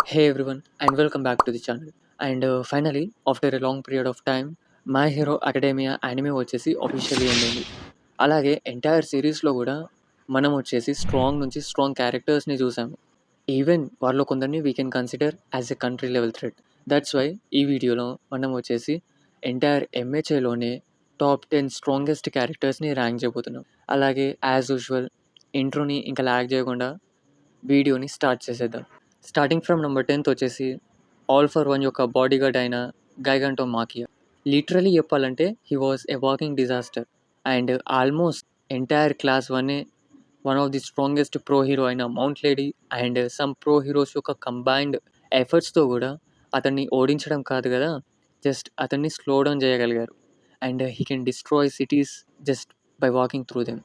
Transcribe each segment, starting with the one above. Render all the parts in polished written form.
Hey everyone, and welcome back to the channel. Finally, after a long period of time, my Hero academia anime వచ్చేసి officially end అయింది. అలాగే entire సిరీస్లో కూడా మనం వచ్చేసి strong నుంచి స్ట్రాంగ్ క్యారెక్టర్స్ని చూసాము. ఈవెన్ వాళ్ళలో కొందరిని we can consider as a country level threat. That's why ఈ వీడియోలో మనం వచ్చేసి ఎంటైర్ ఎంహెచ్ఏలోనే టాప్ 10 స్ట్రాంగెస్ట్ క్యారెక్టర్స్ని ర్యాంక్ చేయబోతున్నాం. అలాగే యాజ్ యూజువల్ ఇంట్రోని ఇంకా ల్యాగ్ చేయకుండా వీడియోని స్టార్ట్ చేసేద్దాం. స్టార్టింగ్ ఫ్రమ్ నెంబర్ 10th వచ్చేసి ఆల్ ఫర్ వన్ యొక్క బాడీగార్డ్ అయిన గైగంటో మాకియా. లిటరలీ చెప్పాలంటే he was a walking disaster and almost entire class one of the strongest pro hero అయిన Mount Lady and some pro heroes యొక్క combined ఎఫర్ట్స్తో కూడా అతన్ని ఓడించడం కాదు కదా, జస్ట్ అతన్ని స్లో డౌన్ చేయగలిగారు. And he can destroy cities just by walking through them.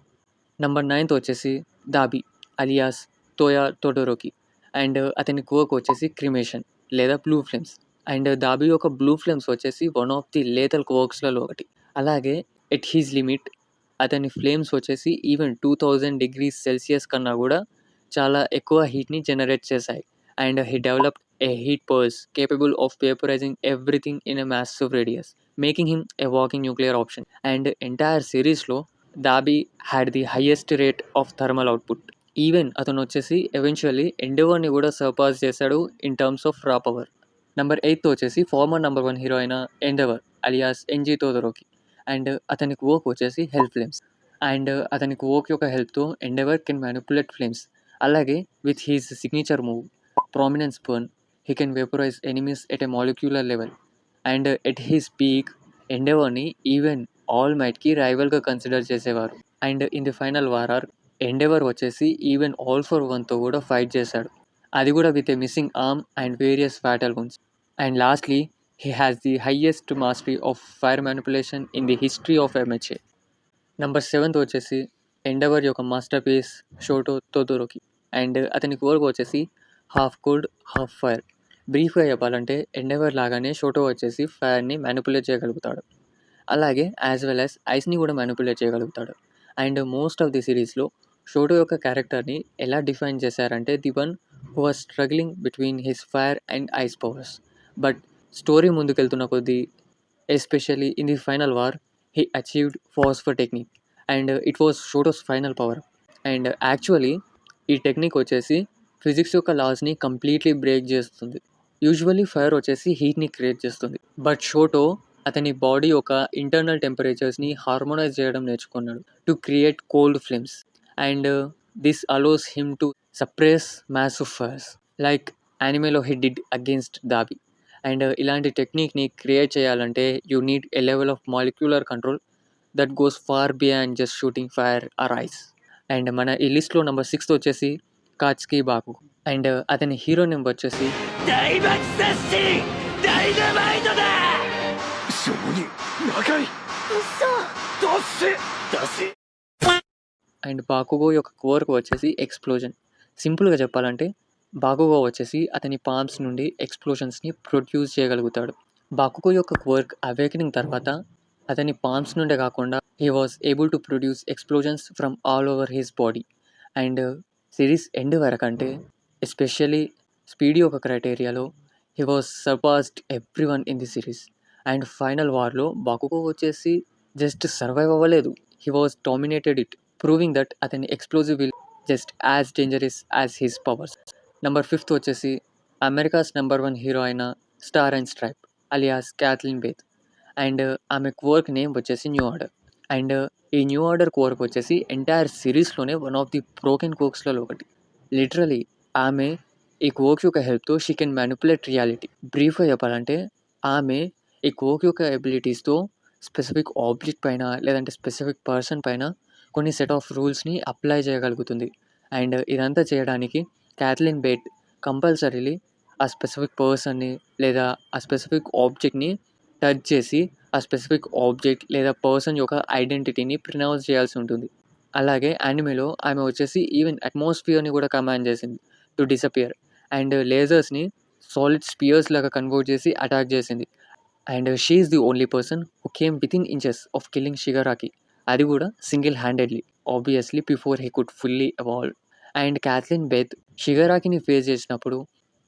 Number 9th వచ్చేసి Dabi alias Toya Todoroki. And అతని కోక్ వచ్చేసి క్రిమేషన్ లేదా బ్లూ ఫ్లేమ్స్. అండ్ దాబీ యొక్క బ్లూ ఫ్లేమ్స్ వచ్చేసి వన్ ఆఫ్ ది లేతల్ కోక్స్లలో ఒకటి. అలాగే ఎట్ హీజ్ లిమిట్ అతని ఫ్లేమ్స్ వచ్చేసి ఈవెన్ 2000 degrees Celsius కన్నా కూడా చాలా ఎక్కువ హీట్ని జనరేట్ చేశాయి. And he developed a heat burst capable of vaporising everything in a massive radius, making him a walking nuclear option. And entire సిరీస్లో Dabi had the highest rate of thermal output. Even అతను వచ్చేసి eventually ఎండెవర్ని కూడా surpass చేశాడు in terms of raw power. Number 8th వచ్చేసి former number 1 hero అయిన Endeavor alias Enji Todoroki. And అతనికి quirk వచ్చేసి hell flames. And అతనికి వర్క్ యొక్క హెల్ప్తో ఎండెవర్ కెన్ మ్యానిపులేట్ ఫ్లేమ్స్. అలాగే with his signature move prominence burn he can vaporise enemies at a molecular level. And at his peak ఎండెవర్ని even all మైట్కి రైవల్గా consider చేసేవారు. And in the final war Endeavor వచ్చేసి even all for వన్తో కూడా fight చేశాడు, అది కూడా with a missing arm and various fatal once. And lastly he has the highest mastery of fire manipulation in the history of MHA. Number 7th వచ్చేసి endeavour యొక్క master piece షోటో తోదోరోకి. And అతనికి quirk వచ్చేసి half cold half fire. బ్రీఫ్గా చెప్పాలంటే endeavour లాగానే షోటో వచ్చేసి ఫైర్ని manipulate చేయగలుగుతాడు, అలాగే యాజ్ వెల్ యాజ్ ఐస్ని కూడా మ్యానిపులేట్ చేయగలుగుతాడు. అండ్ మోస్ట్ ఆఫ్ ది సిరీస్లో షోటో యొక్క క్యారెక్టర్ని ఎలా డిఫైన్ చేశారంటే the one who was struggling between his fire and ice powers. But story ముందుకెళ్తున్న కొద్దీ especially in the final war he achieved phosphor technique and it was Shoto's final power. And actually ఈ technique వచ్చేసి physics యొక్క లాస్ని completely break చేస్తుంది. Usually fire వచ్చేసి హీట్ని create చేస్తుంది, బట్ షోటో అతని బాడీ యొక్క ఇంటర్నల్ టెంపరేచర్స్ని హార్మోనైజ్ చేయడం నేర్చుకున్నాడు to create cold flames. And this allows him to suppress massive fires like యానిమేలో he did against Dabi. And ఇలాంటి టెక్నిక్ని క్రియేట్ చేయాలంటే you need a level of molecular control that goes far beyond just shooting fire or ice. And మన ఈ లిస్ట్లో number 6th వచ్చేసి Katsuki Bakugo. And అతని hero number వచ్చేసి 大爆殺しダイナマイトだ証人長い出せ出せ అండ్ బాకుగో యొక్క వర్క్ వచ్చేసి ఎక్స్ప్లోజన్. సింపుల్గా చెప్పాలంటే బాకుగో వచ్చేసి అతని పామ్స్ నుండి ఎక్స్ప్లోషన్స్ని ప్రొడ్యూస్ చేయగలుగుతాడు. బాకుగో యొక్క వర్క్ అవేకనింగ్ తర్వాత అతని పామ్స్ నుండే కాకుండా he was able to produce explosions from all over his body. And series end వరకంటే ఎస్పెషల్లీ స్పీడీ ఒక క్రైటీరియాలో he was surpassed everyone in the series. And final వార్లో బాకుగో వచ్చేసి జస్ట్ సర్వైవ్ అవ్వలేదు, he was dominated it, proving that అతని explosive will just as dangerous as his powers. Number 5th వచ్చేసి America's number 1 hero అయిన star and stripe alias Cathleen Bate. And ఆమె work name వచ్చేసి new order. And ఈ new order quirk వచ్చేసి entire సిరీస్లోనే one of the broken కోక్స్లలో ఒకటి. Literally ఆమె ఈ కోక్ యొక్క హెల్ప్తో షీ కెన్ మ్యానిపులేట్ రియాలిటీ. బ్రీఫ్గా చెప్పాలంటే ఆమె ఈ కోక్ యొక్క ఎబిలిటీస్తో స్పెసిఫిక్ ఆబ్జెక్ట్ పైన లేదంటే స్పెసిఫిక్ పర్సన్ పైన కొన్ని సెట్ ఆఫ్ రూల్స్ని అప్లై చేయగలుగుతుంది. అండ్ ఇదంతా చేయడానికి క్యాథలిన్ బేట్ కంపల్సరీలీ ఆ స్పెసిఫిక్ పర్సన్ని లేదా ఆ స్పెసిఫిక్ ఆబ్జెక్ట్ని టచ్ చేసి ఆ స్పెసిఫిక్ ఆబ్జెక్ట్ లేదా పర్సన్ యొక్క ఐడెంటిటీని ప్రొనౌన్స్ చేయాల్సి ఉంటుంది. అలాగే యానిమేలో ఆమె వచ్చేసి ఈవెన్ అట్మాస్ఫియర్ని కూడా కమాండ్ చేసింది టు డిసపియర్. అండ్ లేజర్స్ని సాలిడ్ స్పియర్స్ లాగా కన్వర్ట్ చేసి అటాక్ చేసింది. And she is the only person who came within inches of killing Shigaraki, అది కూడా singlehandedly, obviously before he could fully evolve. And Cathleen Bate షిగరాకిని face చేసినప్పుడు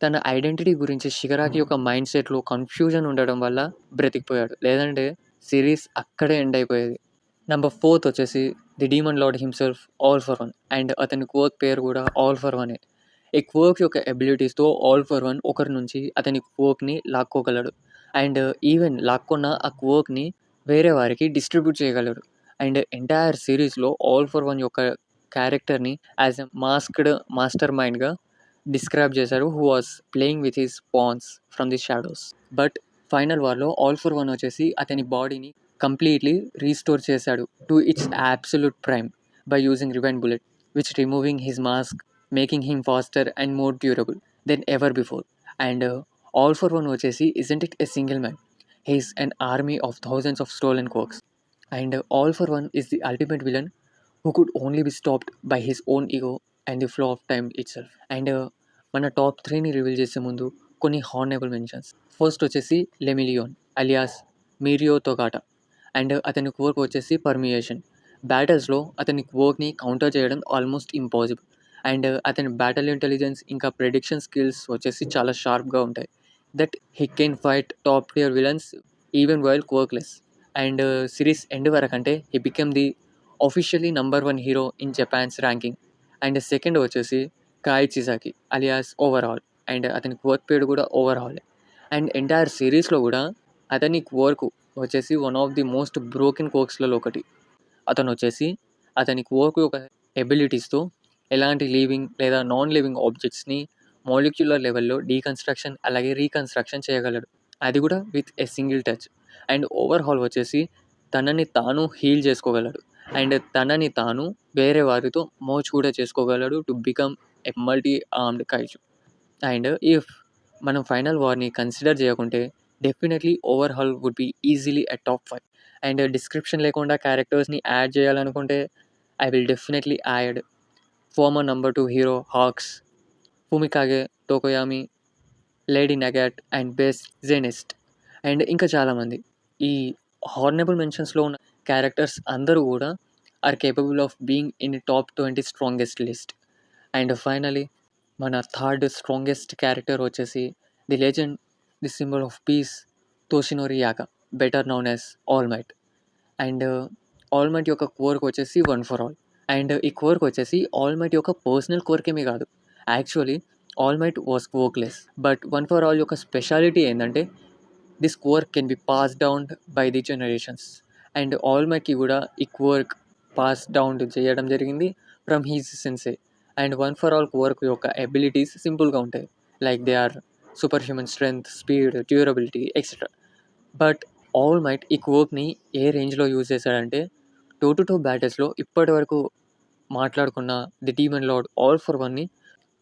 తన identity గురించి షిగరాకి యొక్క మైండ్ సెట్‌లో కన్‌ఫ్యూజన్ ఉండడం వల్ల బ్రతికిపోయాడు. లేదంటే సిరీస్ అక్కడే ఎండ్ అయిపోయేది. నంబర్ 4 వచ్చేసి 'the demon lord himself all for one' and అతని క్వోర్క్ పేరు కూడా ఆల్ ఫర్ వనే. ఈ క్వోర్క్ యొక్క ఎబిలిటీస్‌తో ఆల్ ఫర్ వన్ ఒకరి నుంచి అతని క్వోర్క్‌ని లాక్కోగలడు. అండ్ ఈవెన్ లాక్కున్న ఆ క్వోర్క్‌ని వేరే వారికి డిస్ట్రిబ్యూట్ చేయగలడు. అండ్ ఎంటైర్ సిరీస్‌లో ఆల్ ఫర్ వన్ యొక్క క్యారెక్టర్‌ని యాస్ ఎ మాస్క్డ్ మాస్టర్ మైండ్‌గా డిస్క్రైబ్ చేశారు. Who was playing with his pawns from the shadows. But final వార్‌లో ఆల్ ఫర్ వన్ వచ్చేసి అతని బాడీని కంప్లీట్లీ రీస్టోర్ చేశాడు to its absolute prime by using rewind bullet which removing his mask making him faster and more durable then ever before. And all for one వచ్చేసి isn't it a single man, he is an army of thousands of stolen quirks. And all for one is the ultimate villain who could only be stopped by his own ego and the flow of time itself. And మన top 3ని reveal చేసే ముందు కొన్ని honourable mentions. First వచ్చేసి లెమిలియోన్ alias మీరియో తొగాటా. And అతని క్వోర్క్ వచ్చేసి permeation. బ్యాటిల్స్లో అతని క్వోర్క్ని కౌంటర్ చేయడం ఆల్మోస్ట్ ఇంపాసిబుల్. అండ్ అతని బ్యాటిల్ ఇంటెలిజెన్స్ ఇంకా ప్రెడిక్షన్ స్కిల్స్ వచ్చేసి చాలా షార్ప్గా ఉంటాయి. That he can fight top tier villains even while quirkless. And series end వరకంటే he become the officially number 1 hero in Japan's ranking. And second వచ్చేసి Kai Chisaki alias Overhaul. And అతని quirk పేరు కూడా overall. And entire సిరీస్లో కూడా అతని quirk వచ్చేసి one of the most broken క్వర్క్స్లలో ఒకటి. అతను వచ్చేసి అతని క్వర్క్ యొక్క ఎబిలిటీస్తో ఎలాంటి లివింగ్ లేదా నాన్ లివింగ్ ఆబ్జెక్ట్స్ని మాలిక్యులర్ లెవెల్లో డీకన్స్ట్రక్షన్ అలాగే రీకన్స్ట్రక్షన్ చేయగలడు. అది కూడా with a single touch. And overhaul వచ్చేసి తనని తాను హీల్ చేసుకోగలడు. అండ్ తనని తాను వేరే వారితో మర్జ్ కూడా చేసుకోగలడు to become a multi armed kaiju. And if మనం ఫైనల్ వార్ని కన్సిడర్ చేయకుంటే definitely Overhaul would be easily a top 5. And description లేకుండా క్యారెక్టర్స్ని యాడ్ చేయాలనుకుంటే I will definitely add former number 2 hero Hawks, Fumikage Tokoyami, Lady Nagant and Best Jeanist and ఇంకా చాలామంది. ఈ honourable మెన్షన్స్లో ఉన్న క్యారెక్టర్స్ అందరూ కూడా are capable of being in top 20 strongest list. And finally మన థర్డ్ స్ట్రాంగెస్ట్ క్యారెక్టర్ వచ్చేసి the legend, the symbol of peace, Toshinori Yagi, better known as All Might. And All Might యొక్క quirk వచ్చేసి one for all. And ఈ quirk వచ్చేసి All Might యొక్క personal quirk ఏమీ కాదు. Actually All Might was quirkless. But one for all యొక్క speciality ఏంటంటే this quirk can be pass down by the generations. And All మైట్కి కూడా ఈ క్వర్క్ పాస్ డౌన్ చేయడం జరిగింది from he's సెన్సే. And one for all quirk యొక్క abilities సింపుల్గా ఉంటాయి. Like they are super human strength, speed, durability etcetera. But All Might ఈ క్వర్క్ని ఏ రేంజ్లో యూజ్ చేశాడంటే 2-2 బ్యాటిల్స్లో ఇప్పటి వరకు మాట్లాడుకున్న the demon lord all for వన్ని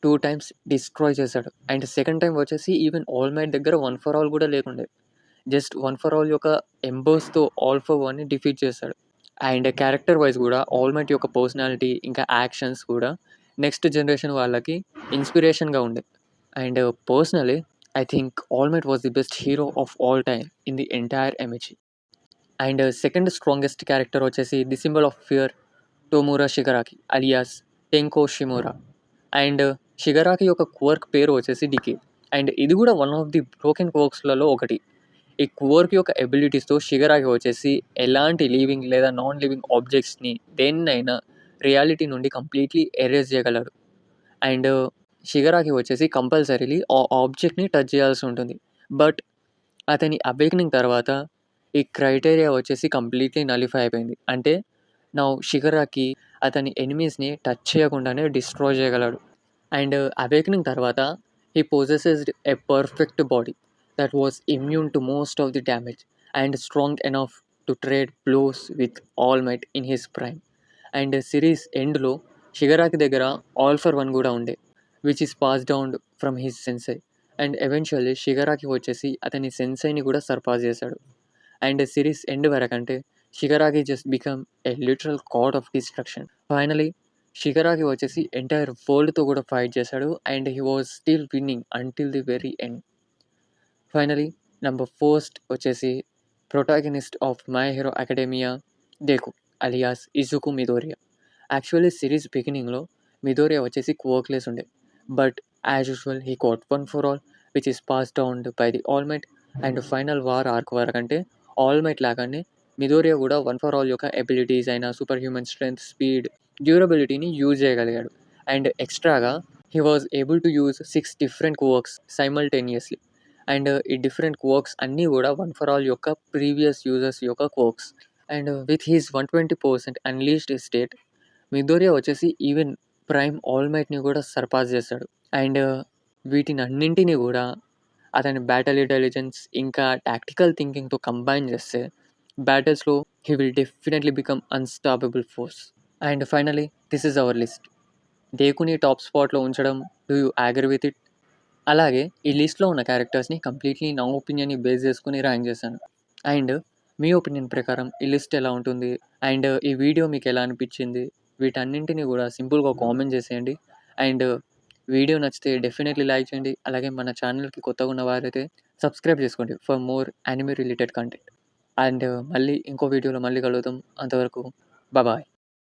2 times డిస్ట్రాయ్ చేశాడు. అండ్ సెకండ్ టైం వచ్చేసి ఈవెన్ ఆల్ మైట్ దగ్గర వన్ ఫర్ ఆల్ కూడా లేకుండే. జస్ట్ వన్ ఫర్ ఆల్ యొక్క ఎంబర్స్తో ఆల్ ఫర్ వన్ని డిఫీట్ చేశాడు. అండ్ క్యారెక్టర్ వైజ్ కూడా ఆల్ మైట్ యొక్క పర్సనాలిటీ ఇంకా యాక్షన్స్ కూడా నెక్స్ట్ జనరేషన్ వాళ్ళకి ఇన్స్పిరేషన్గా ఉండే. And personally I think all might was the best hero of all time in the entire ఎంహెచ్ఈ. And second strongest character వచ్చేసి the symbol of fear, Tomura Shigaraki alias Tenko Shimura. And Shigaraki యొక్క quirk పేరు వచ్చేసి decay. And ఇది కూడా one of the broken క్వర్క్స్లలో ఒకటి. ఈ quirk యొక్క ఎబిలిటీస్తో షిగరాకి వచ్చేసి ఎలాంటి లివింగ్ లేదా నాన్ లివింగ్ ఆబ్జెక్ట్స్ని దేన్నైనా రియాలిటీ నుండి కంప్లీట్లీ ఎరేజ్ చేయగలడు. అండ్ షిగరాకి వచ్చేసి కంపల్సరీలీ ఆ ఆబ్జెక్ట్ని టచ్ చేయాల్సి ఉంటుంది. బట్ అతని అవేకనింగ్ తర్వాత ఈ క్రైటీరియా వచ్చేసి కంప్లీట్లీ నలిఫై అయిపోయింది. అంటే నౌ షిగరాకి అతని ఎనిమీస్ని టచ్ చేయకుండానే డిస్ట్రాయ్ చేయగలడు. అండ్ అవేకనింగ్ తర్వాత he possessed a perfect body that was immune to most of the damage and strong enough to trade blows with All Might in his prime. And series ఎండ్లో Shigaraki దగ్గర all for one కూడా ఉండే which is pass down from his sensei. And eventually Shigaraki వచ్చేసి అతని సెన్సైని కూడా surpass చేశాడు. And series end వరకంటే Shigaraki just become a literal god of destruction. Finally Shigaraki వచ్చేసి ఎంటైర్ వరల్డ్తో కూడా ఫైట్ చేశాడు and he was still winning until the very end. Finally number 4 వచ్చేసి protagonist of My Hero Academia Deku alias ఇజుకు మిదోరియా. Actually series బిగినింగ్లో మిదోరియా వచ్చేసి క్వర్క్లెస్ ఉండే. But As usual, he got one for all, which is passed down by the All Might. And final war arc వరకంటే All Might లాగానే Midoriya కూడా one for all యొక్క abilities అయిన super human strength, speed, డ్యూరబిలిటీని use చేయగలిగాడు. And ఎక్స్ట్రాగా he was able to use 6 different quirks simultaneously. And ఈ different quirks అన్నీ కూడా వన్ ఫర్ ఆల్ యొక్క ప్రీవియస్ యూజర్స్ యొక్క quirks. And with his 120% unleashed state, Midoriya వచ్చేసి ఈవెన్ ప్రైమ్ ఆల్ మైట్ని కూడా సర్పాస్ చేస్తాడు. అండ్ వీటిని అన్నింటినీ కూడా అతని బ్యాటిల్ ఇంటెలిజెన్స్ ఇంకా టాక్టికల్ థింకింగ్తో కంబైన్ చేస్తే బ్యాటిల్స్లో he will definitely become unstoppable force. And finally this is our list. డేకుని టాప్ స్పాట్లో ఉంచడం, do you agree with it? అలాగే ఈ లిస్ట్లో ఉన్న క్యారెక్టర్స్ని కంప్లీట్లీ నా ఒపీనియన్ని బేస్ చేసుకుని ర్యాంక్ చేశాను. అండ్ మీ ఒపీనియన్ ప్రకారం ఈ లిస్ట్ ఎలా ఉంటుంది అండ్ ఈ వీడియో మీకు ఎలా అనిపించింది, వీటన్నింటినీ కూడా సింపుల్గా కామెంట్ చేసేయండి. అండ్ వీడియో నచ్చితే డెఫినెట్లీ లైక్ చేయండి. అలాగే మన ఛానల్కి కొత్తగా ఉన్న వారైతే సబ్స్క్రైబ్ చేసుకోండి for more anime related content. And మళ్ళీ ఇంకో వీడియోలో మళ్ళీ కలుద్దాం. అంతవరకు బాయ్.